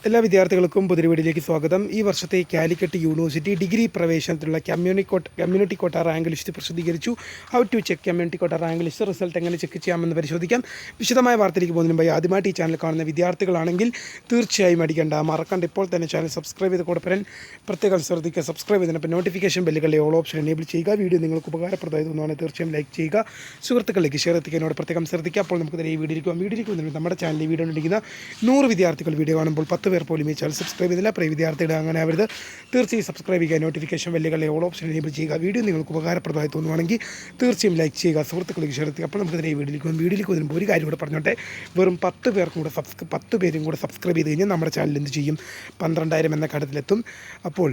എല്ലാ വിദ്യാർത്ഥികൾക്കും പുതിയ സ്വാഗതം. ഈ വർഷത്തെ കാലിക്കറ്റ് യൂണിവേഴ്സിറ്റി ഡിഗ്രി പ്രവേശനത്തിലുള്ള കമ്മ്യൂണിറ്റി കോട്ട റാങ്ക് ലിസ്റ്റ് പ്രസിദ്ധീകരിച്ചു. How to check community quota rank list, result എങ്ങനെ ചെക്ക് ചെയ്യാമെന്ന് പരിശോധിക്കാം. വിശദമായ വാർത്തയിലേക്ക് പോകുന്നതിന് മുമ്പ് ആദ്യമായിട്ട് ഈ ചാനൽ കാണുന്ന വിദ്യാർത്ഥികളാണെങ്കിൽ തീർച്ചയായും മറക്കണ്ട ഇപ്പോൾ തന്നെ ചാനൽ സബ്സ്ക്രൈബ് ചെയ്ത് കൂടെ പറയാൻ പ്രത്യേകം ശ്രദ്ധിക്കുക. സബ്സ്ക്രൈബ് ചെയ്തതിനൊപ്പം നോട്ടിഫിക്കേഷൻ ബെല്ലുകളിലെ ഓൾ ഓപ്ഷൻ എനേബിൾ ചെയ്യുക. വീഡിയോ നിങ്ങൾക്ക് ഉപകാരപ്രദമായി തോന്നുകയാണെങ്കിൽ തീർച്ചയായും ലൈക്ക് ചെയ്യുക. സുഹൃത്തുക്കളിലേക്ക് ഷെയർ എത്തിക്കാനോട് പ്രത്യേകം ശ്രദ്ധിക്കുക. അപ്പോൾ നമുക്ക് ഈ വീഡിയോയിലേക്ക് വന്നിട്ട് നമ്മുടെ ചാനലിൽ വീഡിയോ ഉണ്ടെങ്കിൽ 100 വിദ്യാർത്ഥികൾ വീഡിയോ കാണുമ്പോൾ 10 പേർ പോലും ഈ ചാനൽ സബ്സ്ക്രൈബ് ചെയ്തില്ല. പ്രിയ വിദ്യാർത്ഥിയുടെ അങ്ങനെ അവരുത് തീർച്ചയായും സബ്സ്ക്രൈബ് ചെയ്യുക. നോട്ടിഫിക്കേഷൻ ബെല്ലുകളെ ഓൾ ഓപ്ഷൻ എനേബിൾ ചെയ്യുക. വീഡിയോ നിങ്ങൾക്ക് ഉപകാരപ്രദമായി തോന്നുവാണെങ്കിൽ തീർച്ചയായും ലൈക്ക് ചെയ്യുക. സുഹൃത്തുക്കളിലേക്ക് ഷെയർ എത്തിക്കുക. അപ്പോൾ നമുക്ക് വീഡിയോയിലേക്ക് വരുമ്പോൾ ഒരു കാര്യം കൂടെ പറഞ്ഞോട്ടെ. വെറും 10 പേരും കൂടെ സബ്സ്ക്രൈബ് ചെയ്ത് കഴിഞ്ഞാൽ നമ്മുടെ ചാനൽ എന്ത് ചെയ്യും? 12,000 എന്ന ഘട്ടത്തിലെത്തും. അപ്പോൾ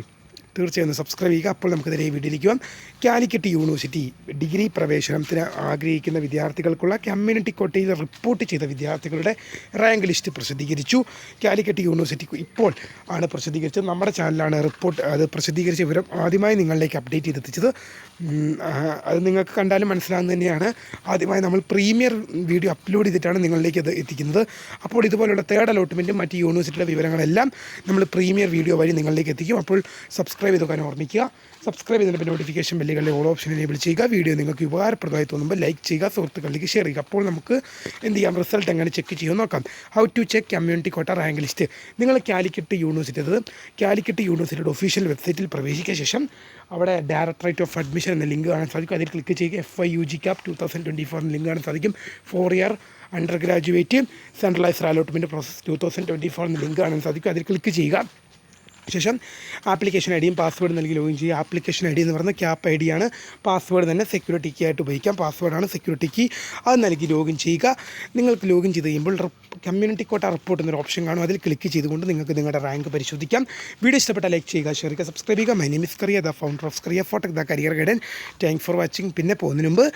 തീർച്ചയായും സബ്സ്ക്രൈബ് ചെയ്യുക. അപ്പോൾ നമുക്ക് വീഡിയോയിലേക്ക് പോകാം. കാലിക്കറ്റ് യൂണിവേഴ്സിറ്റി ഡിഗ്രി പ്രവേശനത്തിന് ആഗ്രഹിക്കുന്ന വിദ്യാർത്ഥികൾക്കുള്ള കമ്മ്യൂണിറ്റി കോട്ടയിൽ റിപ്പോർട്ട് ചെയ്ത വിദ്യാർത്ഥികളുടെ റാങ്ക് ലിസ്റ്റ് പ്രസിദ്ധീകരിച്ചു. കാലിക്കറ്റ് യൂണിവേഴ്സിറ്റി ഇപ്പോൾ ആണ് പ്രസിദ്ധീകരിച്ചത്. നമ്മുടെ ചാനലാണ് അത് പ്രസിദ്ധീകരിച്ച വിവരം ആദ്യമായി നിങ്ങളിലേക്ക് അപ്ഡേറ്റ് ചെയ്തെത്തിച്ചത്. അത് നിങ്ങൾക്ക് കണ്ടാലും മനസ്സിലാകുന്നത് തന്നെയാണ്. ആദ്യമായി നമ്മൾ പ്രീമിയർ വീഡിയോ അപ്ലോഡ് ചെയ്തിട്ടാണ് നിങ്ങളിലേക്ക് അത് എത്തിക്കുന്നത്. അപ്പോൾ ഇതുപോലുള്ള തേർഡ് അലോട്ട്മെൻറ്റും മറ്റ് യൂണിവേഴ്സിറ്റിയുടെ വിവരങ്ങളെല്ലാം നമ്മൾ പ്രീമിയർ വീഡിയോ വഴി നിങ്ങളിലേക്ക് എത്തിക്കും. അപ്പോൾ സബ്സ്ക്രൈബ് ചെയ്ത് നോക്കാൻ ഓർമ്മിക്കുക. സബ്സ്ക്രൈബ് ചെയ്തതിൻ്റെ നോട്ടിഫിക്കേഷൻ ബെല്ലുകളിലെ ഓൾ ഓപ്ഷൻ എനേബിൾ ചെയ്യുക. വീഡിയോ നിങ്ങൾക്ക് ഉപകാരപ്രദമായി തോന്നുമ്പോൾ ലൈക്ക് ചെയ്യുക, സുഹൃത്തുക്കളിലേക്ക് ഷെയർ ചെയ്യുക. അപ്പോൾ നമുക്ക് എന്ത് ചെയ്യാം? റിസൾട്ട് എങ്ങനെ ചെക്ക് ചെയ്യുമെന്ന് നോക്കാം. How to check community quota rank list. നിങ്ങൾ കാലിക്കറ്റ് യൂണിവേഴ്സിറ്റിയുടെ ഒഫീഷ്യൽ വെബ്സൈറ്റിൽ പ്രവേശിച്ച ശേഷം അവിടെ ഡയറക്ടറേറ്റ് ഓഫ് അഡ്മിഷൻ എന്ന ലിങ്ക് കാണാൻ സാധിക്കും. അതിൽ ക്ലിക്ക് ചെയ്യുക. FIUG CAP 2024 എന്ന ലിങ്ക് കാണാൻ സാധിക്കും. 4 year under graduate centralised allotment process 2024 എന്ന ലിങ്ക് കാണാൻ സാധിക്കും. അതിൽ ക്ലിക്ക് ചെയ്യുക. ശേഷം ആപ്ലിക്കേഷൻ ഐ ഡിയും പാസ്വേഡ് നൽകി ലോഗിൻ ചെയ്യുക. ആപ്ലിക്കേഷൻ ഐ ഡി എന്ന് പറയുന്നത് CAP ID ആണ്. പാസ്വേഡ് തന്നെ സെക്യൂരിറ്റി കീ ആയിട്ട് ഉപയോഗിക്കാം. പാസ്വേഡാണ് സെക്യൂരിറ്റി കീ. അത് നൽകി ലോഗിൻ ചെയ്യുക. നിങ്ങൾക്ക് ലോഗിൻ ചെയ്ത് കഴിയുമ്പോൾ കമ്മ്യൂണിറ്റി കോട്ട റിപ്പോർട്ട് എന്നൊരു ഓപ്ഷൻ കാണും. അതിൽ ക്ലിക്ക് ചെയ്തുകൊണ്ട് നിങ്ങൾക്ക് നിങ്ങളുടെ റാങ്ക് പരിശോധിക്കാം. വീഡിയോ ഇഷ്ടപ്പെട്ട ലൈക്ക് ചെയ്യുക, ഷെയർ ചെയ്യുക, സബ്സ്ക്രൈബ് ചെയ്യുക. My name is Kariya, the founder of Kariya ഫോട്ടക്, the career guidance. Thanks for watching. പിന്നെ പോകുന്നതിന് മുമ്പ്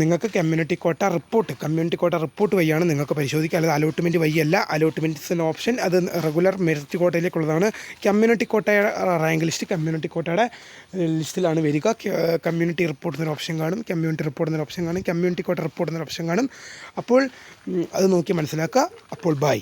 നിങ്ങൾക്ക് കമ്മ്യൂണിറ്റി കോട്ട റിപ്പോർട്ട് വഴിയാണ് നിങ്ങൾക്ക് പരിശോധിക്കുക. അല്ലാതെ അലോട്ട്മെൻറ്റ് വഴിയല്ല. അലോട്ട്മെൻറ്റ്സ് എന്ന ഓപ്ഷൻ അത് റെഗുലർ മെറിറ്റ് കോട്ടയിലേക്കുള്ളതാണ്. Community quota rank list community കോട്ടയുടെ ലിസ്റ്റിലാണ് വരിക. കമ്മ്യൂണിറ്റി റിപ്പോർട്ട് എന്നൊരു ഓപ്ഷൻ കാണും. കമ്മ്യൂണിറ്റി കോട്ട റിപ്പോർട്ട് എന്നൊരു ഓപ്ഷൻ കാണും. അപ്പോൾ അത് നോക്കി മനസ്സിലാക്കുക. അപ്പോൾ ബൈ.